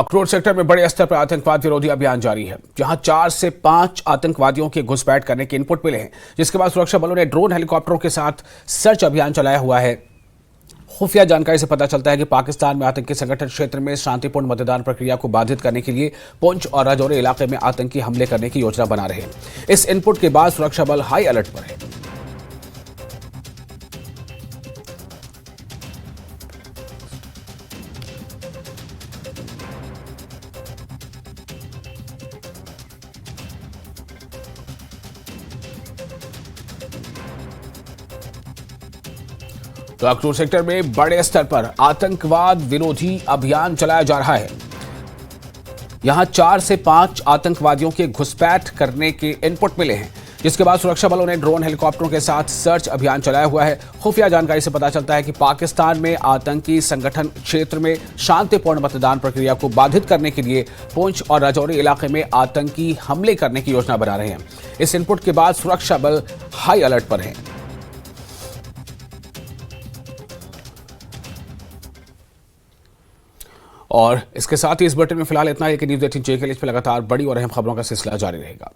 Akhnoor sector में बड़े स्तर पर आतंकवाद विरोधी अभियान जारी है, जहां 4 से 5 आतंकवादियों के घुसपैठ करने के इनपुट मिले हैं, जिसके बाद सुरक्षा बलों ने ड्रोन हेलीकॉप्टरों के साथ सर्च अभियान चलाया हुआ है। खुफिया जानकारी से पता चलता है कि पाकिस्तान में आतंकी संगठन क्षेत्र में शांतिपूर्ण मतदान प्रक्रिया को बाधित करने के लिए पुंछ और राजौरी इलाके में आतंकी हमले करने की योजना बना रहे हैं। इस इनपुट के बाद सुरक्षा बल हाई अलर्ट पर है। तो अखनूर सेक्टर में बड़े स्तर पर आतंकवाद विरोधी अभियान चलाया जा रहा है। यहां 4 से 5 आतंकवादियों के घुसपैठ करने के इनपुट मिले हैं, जिसके बाद सुरक्षा बलों ने ड्रोन हेलीकॉप्टरों के साथ सर्च अभियान चलाया हुआ है। खुफिया जानकारी से पता चलता है कि पाकिस्तान में आतंकी संगठन क्षेत्र में शांतिपूर्ण मतदान प्रक्रिया को बाधित करने के लिए पुंछ और राजौरी इलाके में आतंकी हमले करने की योजना बना रहे हैं। इस इनपुट के बाद सुरक्षा बल हाई अलर्ट पर है। और इसके साथ ही इस बुलेटिन में फिलहाल इतना है कि न्यूज़ 18 के लिए इस पर लगातार बड़ी और अहम खबरों का सिलसिला जारी रहेगा।